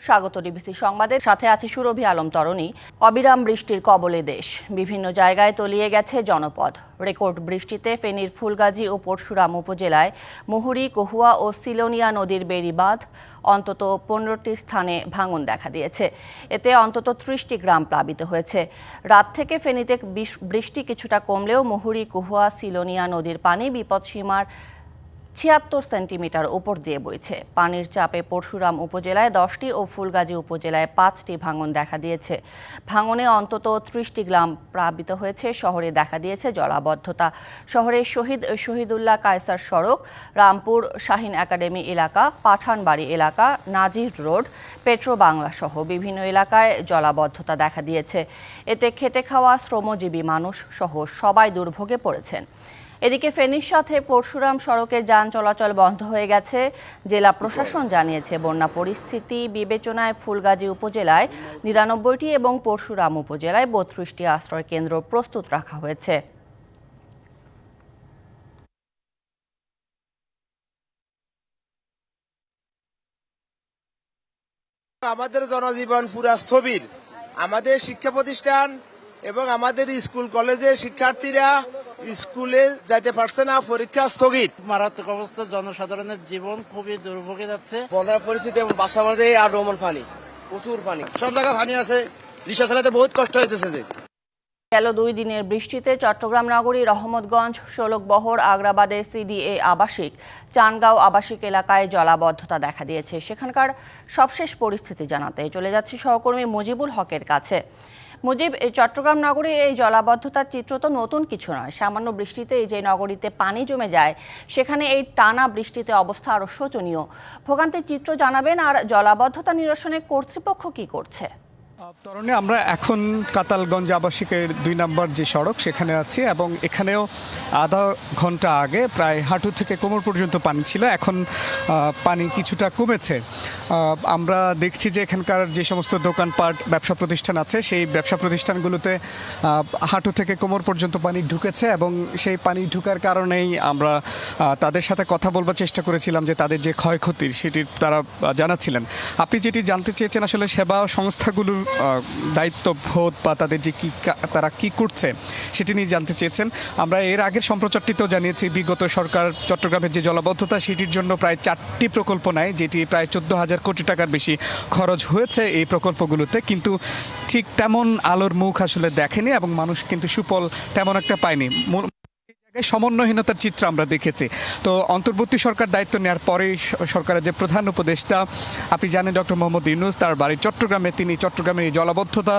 স্বাগত ডিবিসি সংবাদের সাথে আছি সুরভি আলম তরণী। অবিরাম বৃষ্টির কবলে দেশ, বিভিন্ন জায়গায় তলিয়ে গেছে জনপদ। রেকর্ড বৃষ্টিতে ফেনীর ফুলগাজী ও পরশুরাম উপজেলায় মুহুরী, কহুয়া ও সিলোনিয়া নদীর বেড়িবাঁধ অন্তত 15টি স্থানে ভাঙন দেখা দিয়েছে। এতে অন্তত 30টি গ্রাম প্লাবিত হয়েছে। রাত থেকে ফেনীতে বৃষ্টি কিছুটা কমলেও মুহুরী, কহুয়া, সিলোনিয়া নদীর পানি বিপদসীমার 76 সেন্টিমিটার উপর দিয়ে বইছে। পানির চাপে পরশুরাম উপজেলায় 10টি ও ফুলগাজী উপজেলায় 5টি ভাঙন দেখা দিয়েছে। ভাঙনে অন্তত 30টি গ্রাম প্লাবিত হয়েছে। শহরে দেখা দিয়েছে জলাবদ্ধতা। শহরে শহীদুল্লাহ কায়সার সড়ক, রামপুর শাহিন একাডেমি এলাকা, পাঠানবাড়ি এলাকা, নাজির রোড, পেট্রো বাংলা সহ বিভিন্ন এলাকায় জলাবদ্ধতা দেখা দিয়েছে। এতে খেটে খাওয়া শ্রমজীবী মানুষ সহ সবাই দুর্ভোগে পড়েছেন। এদিকে ফেনীর সাথে পরশুরাম সড়কে যান চলাচল বন্ধ হয়ে গেছে। জেলা প্রশাসন জানিয়েছে, বন্যা পরিস্থিতি বিবেচনায় ফুলগাজী উপজেলায় 99টি এবং পরশুরাম উপজেলায় 32টি আশ্রয় কেন্দ্র প্রস্তুত রাখা হয়েছে। আমাদের জনজীবন পুরা স্থবির। আমাদের শিক্ষা প্রতিষ্ঠান এবং আমাদের স্কুল কলেজের শিক্ষার্থীরা স্কুলে যাইতে পারছে না, পরীক্ষা স্থগিত। মারাত্মক অবস্থা, জনসাধারণের জীবন খুবই দুর্ভোগে যাচ্ছে। বন্যার পরিস্থিতি এবং বাসার মধ্যে আর রোমান পানি, প্রচুর পানি, সব জায়গায় পানি আছে। রিক্সা চালাতে বহুত কষ্ট হইতেছে। গেল 2 দিনের বৃষ্টিতে চট্টগ্রাম নগরী, রহমতগঞ্জ, শোলকবহর, আগ্রাবাদে সিডিএ আবাসিক, চানগাঁও আবাসিক এলাকায় জলাবদ্ধতা দেখা দিয়েছে। সেখানকার সবশেষ পরিস্থিতি জানাতে চলে যাচ্ছি সহকর্মী মুজিবুল হকের কাছে। মুজিব, চট্টগ্রাম নগরী এই জলাবদ্ধতার চিত্র তো নতুন কিছু নয়। সামান্য বৃষ্টিতে এই যে নগরীতে পানি জমে যায়, সেখানে এই টানা বৃষ্টিতে অবস্থা আরও শোচনীয়। ভোগান্তির চিত্র জানাবেন, আর জলাবদ্ধতা নিরসনে কর্তৃপক্ষ কি করছে? তরণে আমরা এখন কাতালগঞ্জ আবাসিকের 2 নম্বর যে সড়ক সেখানে আছি, এবং এখানেও আধা ঘন্টা আগে প্রায় হাঁটু থেকে কোমর পর্যন্ত পানি ছিল। এখন পানি কিছুটা কমেছে। আমরা দেখছি যে এখানকার যে সমস্ত দোকানপাট, ব্যবসা প্রতিষ্ঠান আছে, সেই ব্যবসা প্রতিষ্ঠানগুলোতে হাঁটু থেকে কোমর পর্যন্ত পানি ঢুকেছে, এবং সেই পানি ঢুকার কারণেই আমরা তাদের সাথে কথা বলবার চেষ্টা করেছিলাম যে তাদের যে ক্ষয়ক্ষতির সেটির তারা জানাচ্ছিলেন। আপনি যেটি জানতে চেয়েছেন আসলে সেবা সংস্থাগুলোর দায়িত্ববোধ বা তাদের যে তারা কি করছে সেটি নিয়ে জানতে চেয়েছেন। আমরা এর আগের সম্প্রচারটিতেও জানিয়েছি, বিগত সরকার চট্টগ্রামের যে জলাবদ্ধতা সেটির জন্য প্রায় 4টি প্রকল্প নেয়, যেটি প্রায় 14,000 কোটি টাকার বেশি খরচ হয়েছে এই প্রকল্পগুলোতে, কিন্তু ঠিক তেমন আলোর মুখ আসলে দেখেনি এবং মানুষ কিন্তু সুফল তেমন একটা পায়নি। সমন্বয়হীনতার চিত্র আমরা দেখেছি। তো অন্তর্বর্তী সরকার দায়িত্ব নেওয়ার পরেই সরকারের যে প্রধান উপদেষ্টা, আপনি জানেন ডক্টর মোহাম্মদ ইউনূস, তার বাড়ি চট্টগ্রামে, তিনি চট্টগ্রামের জলাবদ্ধতা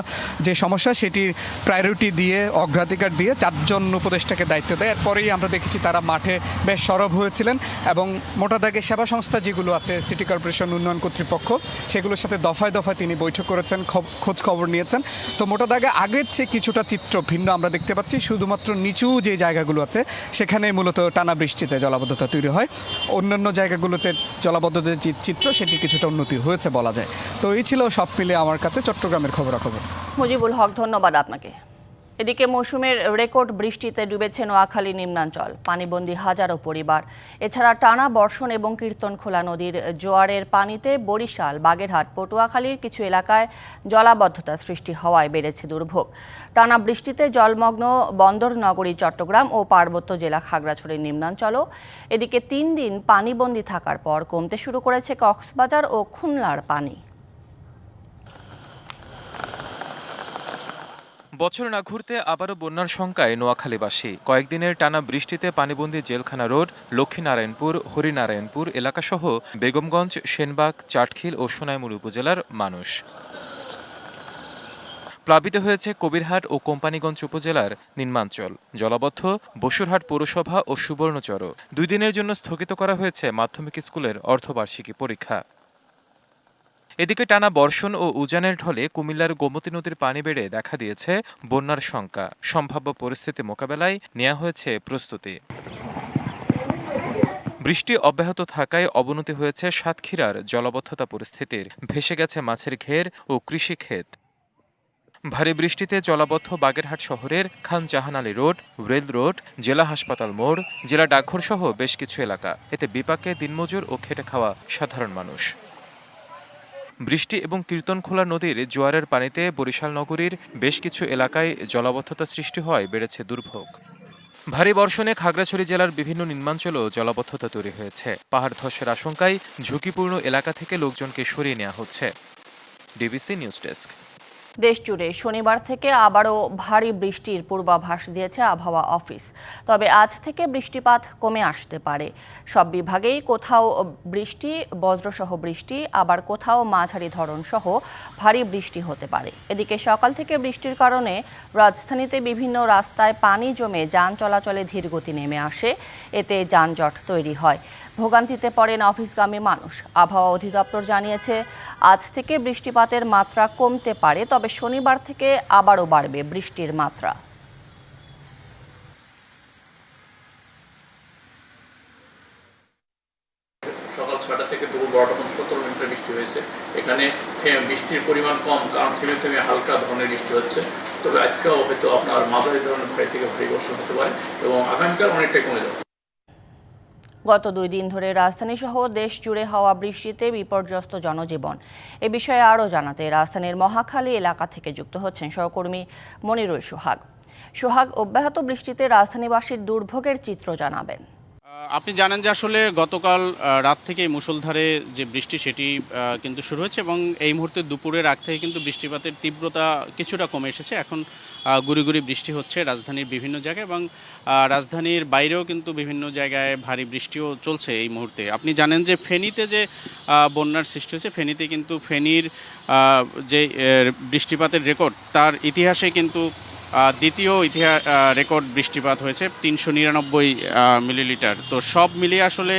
যে সমস্যা সেটির প্রায়োরিটি দিয়ে, অগ্রাধিকার দিয়ে 4 জন উপদেষ্টাকে দায়িত্ব দেয়। এরপরেই আমরা দেখেছি তারা মাঠে বেশ সরব হয়েছিলেন, এবং মোটা দাগে সেবা সংস্থা যেগুলো আছে, সিটি কর্পোরেশন, উন্নয়ন কর্তৃপক্ষ, সেগুলোর সাথে দফায় দফায় তিনি বৈঠক করেছেন, খোঁজ খবর নিয়েছেন। তো মোটা দাগে আগের চেয়ে কিছুটা চিত্র ভিন্ন আমরা দেখতে পাচ্ছি। শুধুমাত্র নিচু যে জায়গাগুলো আছে সেখানে মূলত টানা বৃষ্টিতে জলাবদ্ধতা তৈরি হয়। অন্যান্য জায়গাগুলোতে জলাবদ্ধতার যে চিত্র সেটি কিছুটা উন্নতি হয়েছে বলা যায়। তো এই ছিল সব মিলে আমার কাছে চট্টগ্রামের খবরাখবর। মুজিবুল হক, ধন্যবাদ আপনাকে। এদিকে মৌসুমের রেকর্ড বৃষ্টিতে ডুবেছে নোয়াখালী নিম্নাঞ্চল, পানিবন্দী হাজারো পরিবার। এছাড়া টানা বর্ষণ এবং কীর্তনখোলা নদীর জোয়ারের পানিতে বরিশাল, বাগেরহাট, পটুয়াখালীর কিছু এলাকায় জলাবদ্ধতা সৃষ্টি হওয়ায় বেড়েছে দুর্ভোগ। টানা বৃষ্টিতে জলমগ্ন বন্দর নগরী চট্টগ্রাম ও পার্বত্য জেলা খাগড়াছড়ির নিম্নাঞ্চলও। এদিকে 3 দিন পানিবন্দী থাকার পর কমতে শুরু করেছে কক্সবাজার ও খুলনার পানি। বছর না ঘুরতে আবারও বন্যার শঙ্কায় নোয়াখালীবাসী। কয়েকদিনের টানা বৃষ্টিতে পানিবন্দী জেলখানা রোড, লক্ষ্মীনারায়ণপুর, হরিনারায়ণপুর এলাকাসহ বেগমগঞ্জ, সেনবাগ, চাটখিল ও সোনাইমুড়ি উপজেলার মানুষ। প্লাবিত হয়েছে কবিরহাট ও কোম্পানীগঞ্জ উপজেলার নিম্নাঞ্চল। জলাবদ্ধ বসুরহাট পৌরসভা ও সুবর্ণচর। 2 দিনের জন্য স্থগিত করা হয়েছে মাধ্যমিক স্কুলের অর্ধবার্ষিকী পরীক্ষা। এদিকে টানা বর্ষণ ও উজানের ঢলে কুমিল্লার গোমতী নদীর পানি বেড়ে দেখা দিয়েছে বন্যার শঙ্কা। সম্ভাব্য পরিস্থিতি মোকাবেলায় নেওয়া হয়েছে প্রস্তুতি। বৃষ্টি অব্যাহত থাকায় অবনতি হয়েছে সাতক্ষীরার জলাবদ্ধতা পরিস্থিতির। ভেসে গেছে মাছের ঘের ও কৃষিক্ষেত। ভারী বৃষ্টিতে জলাবদ্ধ বাগেরহাট শহরের খান জাহান আলী রোড, রেল রোড, জেলা হাসপাতাল মোড়, জেলা ডাকঘর সহ বেশ কিছু এলাকা। এতে বিপাকে দিনমজুর ও খেটে খাওয়া সাধারণ মানুষ। বৃষ্টি এবং কীর্তনখোলা নদীর জোয়ারের পানিতে বরিশাল নগরীর বেশ কিছু এলাকায় জলাবদ্ধতা সৃষ্টি হওয়ায় বেড়েছে দুর্ভোগ। ভারী বর্ষণে খাগড়াছড়ি জেলার বিভিন্ন নিম্নাঞ্চলেও জলাবদ্ধতা তৈরি হয়েছে। পাহাড় ধসের আশঙ্কায় ঝুঁকিপূর্ণ এলাকা থেকে লোকজনকে সরিয়ে নেওয়া হচ্ছে। DBC news desk. দেশজুড়ে শনিবার থেকে আবারও ভারী বৃষ্টির পূর্বাভাস দিয়েছে আবহাওয়া অফিস। তবে আজ থেকে বৃষ্টিপাত কমে আসতে পারে। সব বিভাগেই কোথাও বৃষ্টি, বজ্রসহ বৃষ্টি, আবার কোথাও মাঝারি ধরন সহ ভারী বৃষ্টি হতে পারে। এদিকে সকাল থেকে বৃষ্টির কারণে রাজধানীতে বিভিন্ন রাস্তায় পানি জমে যান চলাচলে ধীরগতি নেমে আসে। এতে যানজট তৈরি হয়। ভোগান্তিতে পড়েন অফিসগামী মানুষ। আবহাওয়া অধিদপ্তর জানিয়েছে, আজ থেকে বৃষ্টিপাতের মাত্রা কমতে পারে, তবে শনিবার থেকে আবারও বাড়বে বৃষ্টির মাত্রা। সকাল 6টা থেকে দুপুর 12টা পর্যন্ত 17 মিনিটের বৃষ্টি হয়েছে। এখানে বৃষ্টির পরিমাণ কম, কারণ থেমে থেমে হালকা ধরনের বৃষ্টি হচ্ছে। তবে আজকেও হয়তো আপনার মাঝারি ধরনের ভারী থেকে ভারী বর্ষণ হতে পারে এবং আগামীকাল অনেকটাই কমে যাবে। গত 2 দিন ধরে রাজধানীসহ দেশ জুড়ে হওয়া বৃষ্টিতে বিপর্যস্ত জনজীবন। এ বিষয়ে আরও জানাতে রাজধানীর মহাখালী এলাকা থেকে যুক্ত হচ্ছেন সহকর্মী মনিরুল সোহাগ। সোহাগ, অব্যাহত বৃষ্টিতে রাজধানীবাসীর দুর্ভোগের চিত্র জানাবেন। আপনি জানেন যে আসলে গতকাল রাত থেকে মুষলধারে যে বৃষ্টি সেটি কিন্তু শুরু হয়েছে এবং এই মুহূর্তে দুপুরের আগ থেকে কিন্তু বৃষ্টিপাতের তীব্রতা কিছুটা কমে এসেছে। এখন গুড়ি গুড়ি বৃষ্টি হচ্ছে রাজধানীর বিভিন্ন জায়গায় এবং রাজধানীর বাইরেও কিন্তু বিভিন্ন জায়গায় ভারী বৃষ্টিও চলছে এই মুহূর্তে। আপনি জানেন যে ফেনীতে যে বন্যার সৃষ্টি হয়েছে, ফেনীতে কিন্তু ফেনীর যে বৃষ্টিপাতের রেকর্ড তার ইতিহাসে কিন্তু দ্বিতীয় রেকর্ড বৃষ্টিপাত হয়েছে 399 মিলিলিটার। তো সব মিলিয়ে আসলে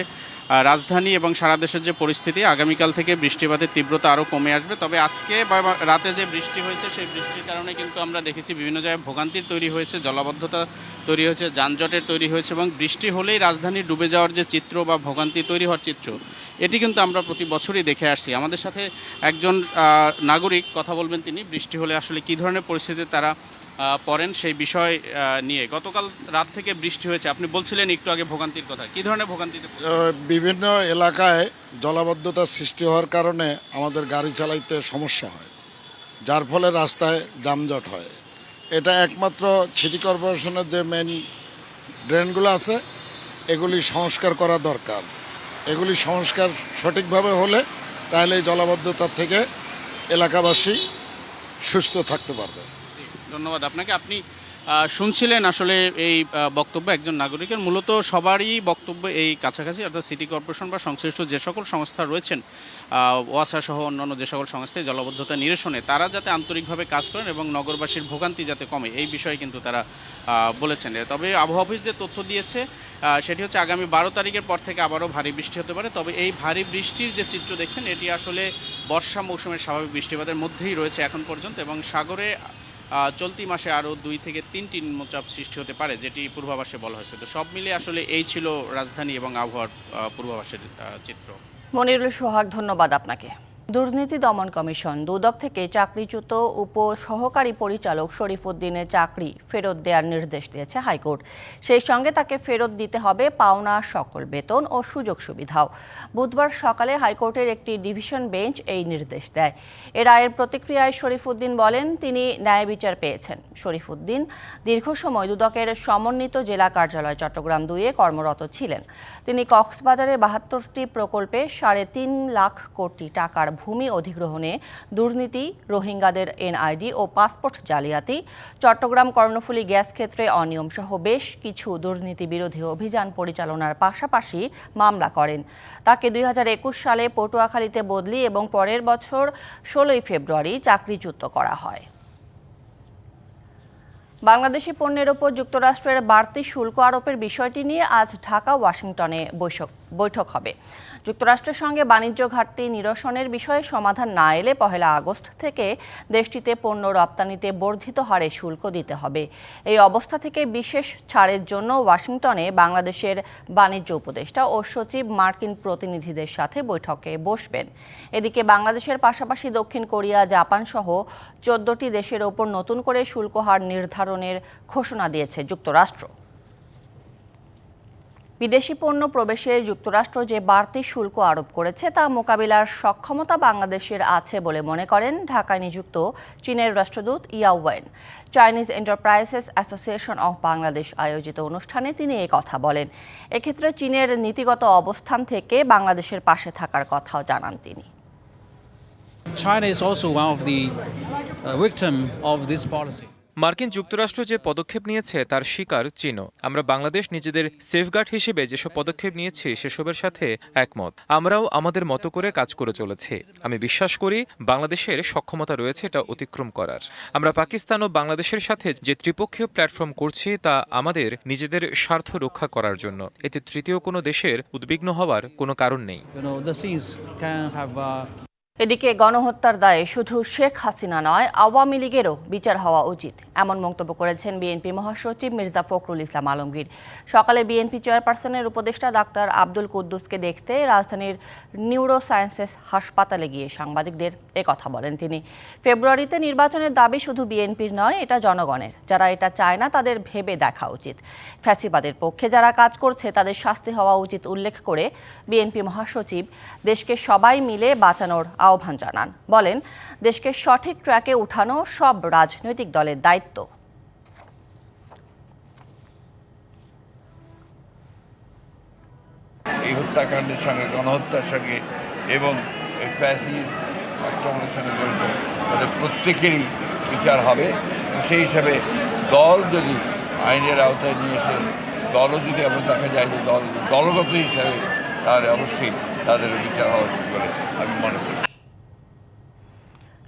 রাজধানী এবং সারা দেশের যে পরিস্থিতি, আগামীকাল থেকে বৃষ্টিপাতের তীব্রতা আরও কমে আসবে। তবে আজকে বা রাতে যে বৃষ্টি হয়েছে সেই বৃষ্টির কারণে কিন্তু আমরা দেখেছি বিভিন্ন জায়গায় ভোগান্তির তৈরি হয়েছে, জলাবদ্ধতা তৈরি হয়েছে, যানজটের তৈরি হয়েছে এবং বৃষ্টি হলেই রাজধানী ডুবে যাওয়ার যে চিত্র বা ভোগান্তি তৈরি হওয়ার চিত্র, এটি কিন্তু আমরা প্রতি বছরই দেখে আসছি। আমাদের সাথে একজন নাগরিক কথা বলবেন, তিনি বৃষ্টি হলে আসলে কী ধরনের পরিস্থিতিতে তারা পড়েন সেই বিষয় নিয়ে। গতকাল রাত থেকে বৃষ্টি হয়েছে, আপনি বলছিলেন একটু আগে ভোগান্তির কথা, কি ধরনের ভোগান্তিতে? বিভিন্ন এলাকায় জলাবদ্ধতার সৃষ্টি হওয়ার কারণে আমাদের গাড়ি চালাইতে সমস্যা হয়, যার ফলে রাস্তায় যানজট হয়। এটা একমাত্র সিটি কর্পোরেশনের যে মেইন ড্রেনগুলো আছে এগুলি সংস্কার করা দরকার। এগুলি সংস্কার সঠিকভাবে হলে তাহলে এই জলাবদ্ধতা থেকে এলাকাবাসী সুস্থ থাকতে পারবে। ধন্যবাদ আপনাকে। আপনি শুনছিলেন আসলে এই বক্তব্য একজন নাগরিকের। মূলত সবারই বক্তব্য এই কাছাকাছি, অর্থাৎ সিটি কর্পোরেশন বা সংশ্লিষ্ট যে সকল সংস্থা রয়েছেন, ওয়াসা সহ অন্যান্য যে সকল সংস্থায় জলাবদ্ধতা নিরসনে তারা যাতে আন্তরিকভাবে কাজ করেন এবং নগরবাসীর ভোগান্তি যাতে কমে, এই বিষয়ে কিন্তু তারা বলেছেন। তবে আবহাওয়া অফিস যে তথ্য দিয়েছে সেটি হচ্ছে আগামী 12 তারিখের পর থেকে আবারও ভারী বৃষ্টি হতে পারে। তবে এই ভারী বৃষ্টির যে চিত্র দেখছেন এটি আসলে বর্ষা মৌসুমের স্বাভাবিক বৃষ্টিপাতের মধ্যেই রয়েছে এখন পর্যন্ত এবং সাগরে চলতি মাসে আরও 2 থেকে 3টি নিম্নচাপ সৃষ্টি হতে পারে, যেটি পূর্বাভাসে বলা হয়েছে। তো সব মিলিয়ে আসলে এই ছিল রাজধানী এবং আবহাওয়ার পূর্বাভাসের চিত্র। মনিরুল সোহাগ, ধন্যবাদ আপনাকে। দুর্নীতি দমন কমিশন দুদক থেকে চাকরিচ্যুত উপ সহকারী পরিচালক শরীফুদ্দিনের চাকরি ফেরত দেওয়ার নির্দেশ দিয়েছে হাইকোর্ট। সেই সঙ্গে তাকে ফেরত দিতে হবে পাওনা সকল বেতন ও সুযোগ সুবিধাও। বুধবার সকালে হাইকোর্টের একটি ডিভিশন বেঞ্চ এই নির্দেশ দেয়। এ রায়ের প্রতিক্রিয়ায় শরীফুদ্দিন বলেন, তিনি ন্যায় বিচার পেয়েছেন। শরীফুদ্দিন দীর্ঘ সময় দুদকের সমন্বিত জেলা কার্যালয় চট্টগ্রাম 2-এ কর্মরত ছিলেন। তিনি কক্সবাজারে 72টি প্রকল্পে 3.5 লাখ কোটি টাকার ভূমি অধিগ্রহণে দুর্নীতি, রোহিঙ্গাদের এনআইডি ও পাসপোর্ট জালিয়াতি, চট্টগ্রাম কর্ণফুলী গ্যাস ক্ষেত্রে অনিয়ম সহ বেশ কিছু দুর্নীতি বিরোধী অভিযান পরিচালনার পাশাপাশি মামলা করেন। তাকে 2021 সালে পটুয়াখালীতে বদলি এবং পরের বছর 16 ফেব্রুয়ারি চাকরিচ্যুত করা হয়। বাংলাদেশি পণ্যের ওপর যুক্তরাষ্ট্রের বাড়তি শুল্ক আরোপের বিষয়টি নিয়ে আজ ঢাকা ওয়াশিংটনে বৈঠক হবে। যুক্তরাষ্ট্রের সঙ্গে বাণিজ্য ঘাটতি নিরসনের বিষয়ে সমাধান না এলে 1 আগস্ট থেকে দেশটিতে পণ্য রপ্তানিতে বর্ধিত হারে শুল্ক দিতে হবে। এই অবস্থা থেকে বিশেষ ছাড়ের জন্য ওয়াশিংটনে বাংলাদেশের বাণিজ্য উপদেষ্টা ও সচিব মার্কিন প্রতিনিধিদের সাথে বৈঠকে বসবেন। এদিকে বাংলাদেশের পাশাপাশি দক্ষিণ কোরিয়া, জাপান সহ 14টি দেশের ওপর নতুন করে শুল্ক হার নির্ধারণের ঘোষণা দিয়েছে যুক্তরাষ্ট্র। বিদেশি পণ্য প্রবেশে যুক্তরাষ্ট্র যে বাড়তি শুল্ক আরোপ করেছে তা মোকাবিলার সক্ষমতা বাংলাদেশের আছে বলে মনে করেন ঢাকায় নিযুক্ত চীনের রাষ্ট্রদূত Yao Wen. Chinese enterprises association of Bangladesh আয়োজিত অনুষ্ঠানে তিনি এই কথা বলেন। এক্ষেত্রে চীনের নীতিগত অবস্থান থেকে বাংলাদেশের পাশে থাকার কথাও জানান তিনি। China is also one of the victim of this policy. মার্কিন যুক্তরাষ্ট্র যে পদক্ষেপ নিয়েছে তার শিকার চীনও। আমরা বাংলাদেশ নিজেদের সেফগার্ড হিসেবে যেসব পদক্ষেপ নিয়েছি সেসবের সাথে একমত। আমরাও আমাদের মতো করে কাজ করে চলেছি। আমি বিশ্বাস করি বাংলাদেশের সক্ষমতা রয়েছে এটা অতিক্রম করার। আমরা পাকিস্তান ও বাংলাদেশের সাথে যে ত্রিপক্ষীয় প্ল্যাটফর্ম করছি তা আমাদের নিজেদের স্বার্থ রক্ষা করার জন্য। এতে তৃতীয় কোনো দেশের উদ্বিগ্ন হওয়ার কোনো কারণ নেই। এদিকে গণহত্যার দায়ে শুধু শেখ হাসিনা নয়, আওয়ামী লীগেরও বিচার হওয়া উচিত, এমন মন্তব্য করেছেন বিএনপি মহাসচিব মির্জা ফখরুল ইসলাম আলমগীর। সকালে বিএনপি চেয়ারপারসনের উপদেষ্টা ডাক্তার আব্দুল কুদ্দুসকে দেখতে রাজধানীর নিউরো সায়েন্সেস হাসপাতালে গিয়ে সাংবাদিকদের কথা বলেন তিনি। ফেব্রুয়ারিতে নির্বাচনের দাবি শুধু বিএনপির নয়, এটা জনগণের। যারা এটা চায় না তাদের ভেবে দেখা উচিত। ফ্যাসিবাদের পক্ষে যারা কাজ করছে তাদের শাস্তি হওয়া উচিত উল্লেখ করে বিএনপি মহাসচিব দেশকে সবাই মিলে বাঁচানোর আহ্বান জানান। বলেন, দেশকে সঠিক ট্র্যাকে উঠানো সব রাজনৈতিক দলের দায়িত্ব। এই হত্যাকাণ্ডের সঙ্গে, গণহত্যার সঙ্গে এবং ফ্যাসিস্ট আক্রমণের সঙ্গে জড়িত তাদের প্রত্যেকেরই বিচার হবে। সেই হিসাবে দল যদি আইনের আওতায় নিয়ে এসে দলও যদি এমন দেখা যায় যে দলগত হিসাবে, তাহলে অবশ্যই তাদের বিচার হওয়া উচিত বলে আমি মনে করি।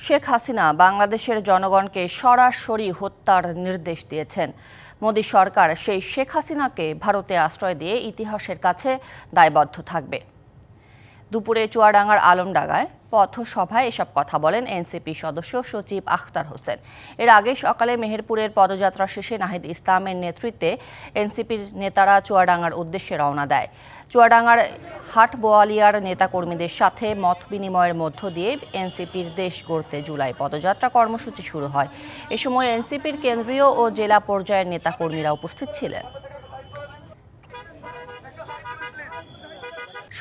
শেখ হাসিনা বাংলাদেশের জনগণকে সরাসরি হত্যার নির্দেশ দিয়েছেন। মোদী সরকার সেই শেখ হাসিনাকে ভারতে আশ্রয় দিয়ে ইতিহাসের কাছে দায়বদ্ধ থাকবে। দুপুরে চুয়াডাঙ্গার আলমডাঙ্গায় পথসভায় এসব কথা বলেন এনসিপি সদস্য সচিব আখতার হোসেন। এর আগে সকালে মেহেরপুরের পদযাত্রা শেষে নাহিদ ইসলামের নেতৃত্বে এনসিপির নেতারা চুয়াডাঙ্গার উদ্দেশ্যে রওনা দেয়। চুয়াডাঙ্গার হাটবোয়ালিয়ার নেতাকর্মীদের সাথে মত বিনিময়ের মধ্য দিয়ে এনসিপির দেশ গড়তে জুলাই পদযাত্রা কর্মসূচি শুরু হয়। এ সময় এনসিপির কেন্দ্রীয় ও জেলা পর্যায়ের নেতাকর্মীরা উপস্থিত ছিলেন।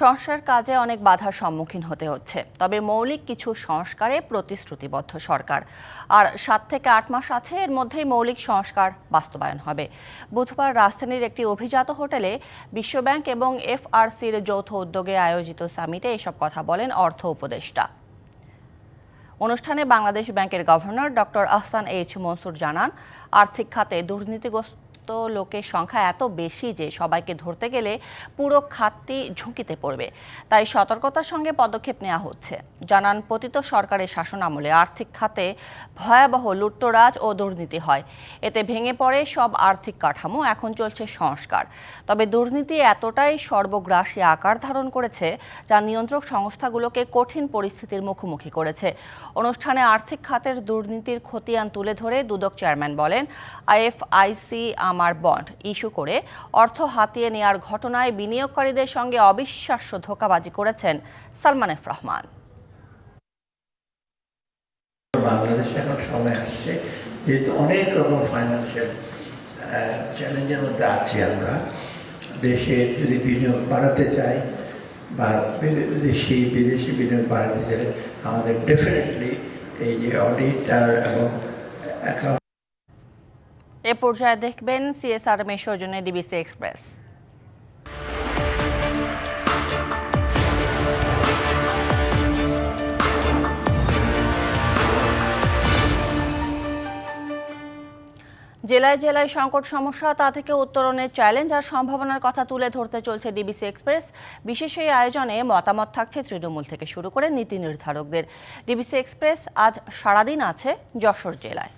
সংস্কার কাজে অনেক বাধার সম্মুখীন হতে হচ্ছে, তবে মৌলিক কিছু সংস্কারে প্রতিশ্রুতিবদ্ধ সরকার। আর 7 থেকে 8 মাস আছে, এর মধ্যেই মৌলিক সংস্কার বাস্তবায়ন হবে। বুধবার রাজধানীর একটি অভিজাত হোটেলে বিশ্বব্যাংক এবং এফআরসির যৌথ উদ্যোগে আয়োজিত সামিটে এসব কথা বলেন অর্থ উপদেষ্টা। অনুষ্ঠানে বাংলাদেশ ব্যাংকের governor doctor Ahsan H Mansur জানান, আর্থিক খাতে দুর্নীতিগ্রস্ত লোকের সংখ্যা এত বেশি যে সবাইকে ধরতে গেলে পুরো খাতটি ঝুঁকিতে পড়বে। তাই সতর্কতার সঙ্গে পদক্ষেপ নেওয়া হচ্ছে। জানান, পতিত সরকারের শাসনামলে আর্থিক খাতে ভয়াবহ লুটতরাজ ও দুর্নীতি হয়। এতে ভেঙে পড়ে সব আর্থিক কাঠামো। এখন চলছে সংস্কার। তবে দুর্নীতি এতটাই সর্বগ্রাসী আকার ধারণ করেছে যা নিয়ন্ত্রক সংস্থাগুলোকে কঠিন পরিস্থিতির মুখোমুখি করেছে। অনুষ্ঠানে আর্থিক খাতের দুর্নীতির খতিয়ান তুলে ধরে দুদক চেয়ারম্যান বলেন, আইএফআইসি আমার বন্ড ইস্যু করে অর্থ হাতিয়ে নেওয়ার ঘটনায় বিনিয়োগকারীদের সঙ্গে অবিশ্বাস্য ধোঁকাবাজি করেছেন সালমান এফ রহমান। বাংলাদেশে এখন সময় আসছে, যেহেতু অনেক রকম ফাইন্যান্সিয়াল চ্যালেঞ্জের মধ্যে আছি আমরা, দেশে যদি বিনিয়োগ বাড়াতে চাই বা বিদেশি বিনিয়োগ বাড়াতে চাইলে আমাদের ডেফিনেটলি এই যে অডিটার এবং এ পর্যায়ে দেখবেন সিএসআরএম এর সৌজন্যে ডিবিসি এক্সপ্রেস। জেলায় জেলায় সংকট সমস্যা, তা থেকে উত্তরণের চ্যালেঞ্জ আর সম্ভাবনার কথা তুলে ধরতে চলছে ডিবিসি এক্সপ্রেস। বিশেষ এই আয়োজনে মতামত থাকছে তৃণমূল থেকে শুরু করে নীতি নির্ধারকদের। ডিবিসি এক্সপ্রেস আজ সারাদিন আছে যশোর জেলায়।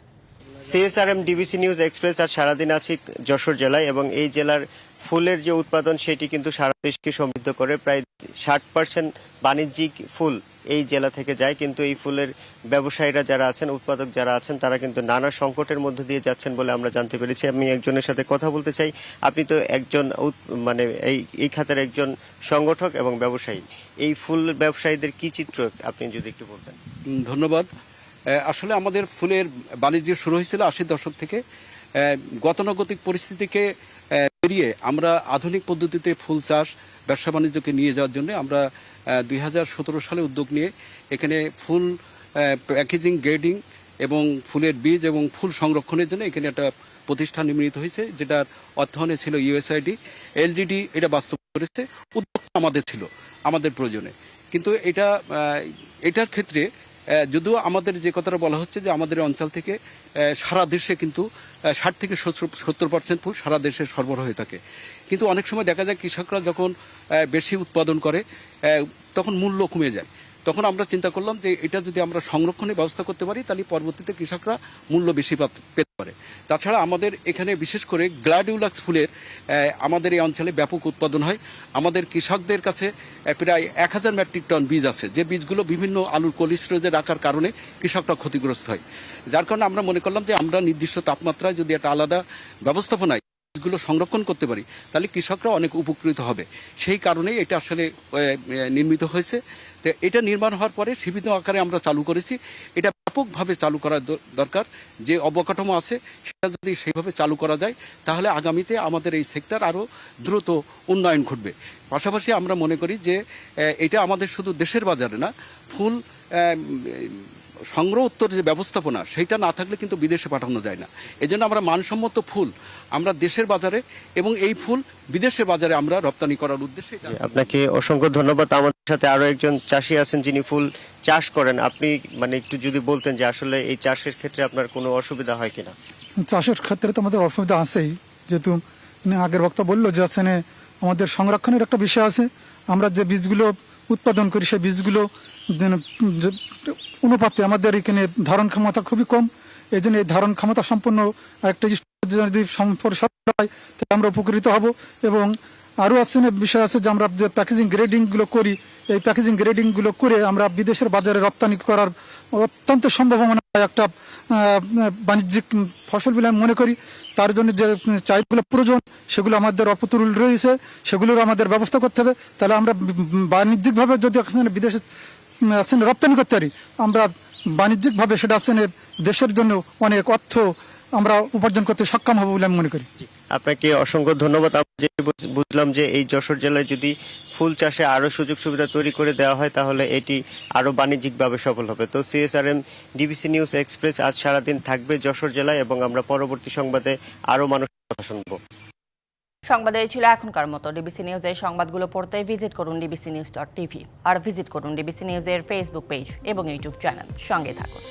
সিএসআরএম ডিবিসি নিউজ এক্সপ্রেস আজ সারাদিন আছি যশোর জেলায় এবং এই জেলার ফুলের যে উৎপাদন সেটি কিন্তু সারা দেশকে সমৃদ্ধ করে। প্রায় 60% বাণিজ্যিক ফুল এই জেলা থেকে যায়, কিন্তু এই ফুলের ব্যবসায়ীরা যারা আছেন, উৎপাদক যারা আছেন, তারা কিন্তু নানা সংকটের মধ্যে দিয়ে যাচ্ছেন বলে আমরা জানতে পেরেছি। আমি একজনের সাথে কথা বলতে চাই। আপনি তো একজন মানে এই খাতের একজন সংগঠক এবং ব্যবসায়ী, এই ফুল ব্যবসায়ীদের কি চিত্র আপনি যদি একটু বলতেন। ধন্যবাদ। আসলে আমাদের ফুলের বাণিজ্য শুরু হয়েছিল 80 দশক থেকে। গতানুগতিক পরিস্থিতিকে পেরিয়ে আমরা আধুনিক পদ্ধতিতে ফুল চাষ ব্যবসা বাণিজ্যকে নিয়ে যাওয়ার জন্য আমরা 2017 সালে উদ্যোগ নিয়ে এখানে ফুল প্যাকেজিং, গ্রেডিং এবং ফুলের বীজ এবং ফুল সংরক্ষণের জন্য এখানে একটা প্রতিষ্ঠান নির্মিত হয়েছে, যেটার অর্থায়নে ছিল ইউএসআইডি, এলজিডি এটা বাস্তব করেছে। উদ্যোগ আমাদের ছিল আমাদের প্রয়োজনে, কিন্তু এটার ক্ষেত্রে যদিও আমাদের যে কথাটা বলা হচ্ছে যে আমাদের অঞ্চল থেকে সারা দেশে কিন্তু 60 থেকে 70% ফুল সারা দেশে সরবরাহ হয়ে থাকে, কিন্তু অনেক সময় দেখা যায় কৃষকরা যখন বেশি উৎপাদন করে তখন মূল্য কমে যায়। তখন আমরা চিন্তা করলাম যে এটা যদি আমরা সংরক্ষণের ব্যবস্থা করতে পারি তাহলে পরবর্তীতে কৃষকরা মূল্য বেশি পেতে পারে। তাছাড়া আমাদের এখানে বিশেষ করে গ্ল্যাডিওলাক্স ফুলের আমাদের এই অঞ্চলে ব্যাপক উৎপাদন হয়। আমাদের কৃষকদের কাছে প্রায় 1000 মেট্রিক টন বীজ আছে, যে বীজগুলো বিভিন্ন আলুর কোল্ড স্টোরেজে রাখার কারণে কৃষকরা ক্ষতিগ্রস্ত হয়। যার কারণে আমরা মনে করলাম যে আমরা নির্দিষ্ট তাপমাত্রায় যদি একটা আলাদা ব্যবস্থাপনায় বীজগুলো সংরক্ষণ করতে পারি তাহলে কৃষকরা অনেক উপকৃত হবে। সেই কারণেই এটা আসলে নির্মিত হয়েছে। তো এটা নির্মাণ হওয়ার পরে সীমিত আকারে আমরা চালু করেছি। এটা ব্যাপকভাবে চালু করা দরকার। যে অবকাঠামো আছে সেটা যদি সেইভাবে চালু করা যায় তাহলে আগামীতে আমাদের এই সেক্টর আরও দ্রুত উন্নয়ন ঘটবে। পাশাপাশি আমরা মনে করি যে এটা আমাদের শুধু দেশের বাজারে না, ফুল সংগ্রহ উত্তর যে ব্যবস্থাপনা সেইটা না থাকলে কিন্তু বিদেশে পাঠানো যায় না। এজন্য আমরা মানসম্মত ফুল আমরা দেশের বাজারে এবং এই ফুল বিদেশের বাজারে আমরা রপ্তানি করার উদ্দেশ্যে। আপনাকে অসংখ্য ধন্যবাদ। আমাদের সাথে আরো একজন চাষি আছেন যিনি ফুল চাষ করেন। আপনি একটু যদি বলতেন যে আসলে এই চাষের ক্ষেত্রে আপনার কোনো অসুবিধা হয় কিনা? চাষের ক্ষেত্রে তো আমাদের অসুবিধা আছেই, যেহেতু আগের বক্তা বললো যে আসলে আমাদের সংরক্ষণের একটা বিষয় আছে। আমরা যে বীজগুলো উৎপাদন করি সেই বীজগুলো অনুপাতে আমাদের এখানে ধারণ ক্ষমতা খুবই কম। এই জন্য এই ধারণ ক্ষমতা সম্পন্ন আরেকটা যদি হয় তাহলে আমরা উপকৃত হব। এবং আরও আছে বিষয় আছে যে আমরা যে প্যাকেজিং গ্রেডিংগুলো করি, এই প্যাকেজিং গ্রেডিংগুলো করে আমরা বিদেশের বাজারে রপ্তানি করার অত্যন্ত সম্ভাবনা একটা বাণিজ্যিক ফসল বলে আমি মনে করি। তার জন্য যে চাহিদাগুলো প্রয়োজন সেগুলো আমাদের অপতুল রয়েছে, সেগুলোর আমাদের ব্যবস্থা করতে হবে। তাহলে আমরা বাণিজ্যিকভাবে যদি বিদেশে রপ্তানি করতে পারি, আমরা বাণিজ্যিকভাবে সেটা দেশের জন্য অনেক অর্থ আমরা উপার্জন করতে সক্ষম হব বলে আমি মনে করি। আপনাকে অসংখ্য ধন্যবাদ। বুঝলাম যে এই যশোর জেলায় যদি ফুল চাষে আরো সুযোগ সুবিধা তৈরি করে দেওয়া হয় তাহলে এটি আরো বাণিজ্যিকভাবে সফল হবে। তো CSRM ডিবিসি নিউজ এক্সপ্রেস আজ সারাদিন থাকবে যশোর জেলায় এবং আমরা পরবর্তী সংবাদে আরো মানুষের কথা শুনবো। সংবাদে ছিল এখনকার মতো। ডিবিসি নিউজের সংবাদগুলো পড়তে ভিজিট করুন dbcnews.tv আর ভিজিট করুন ডিবিসি নিউজের ফেসবুক পেজ এবং ইউটিউব চ্যানেল। সঙ্গে থাকুন।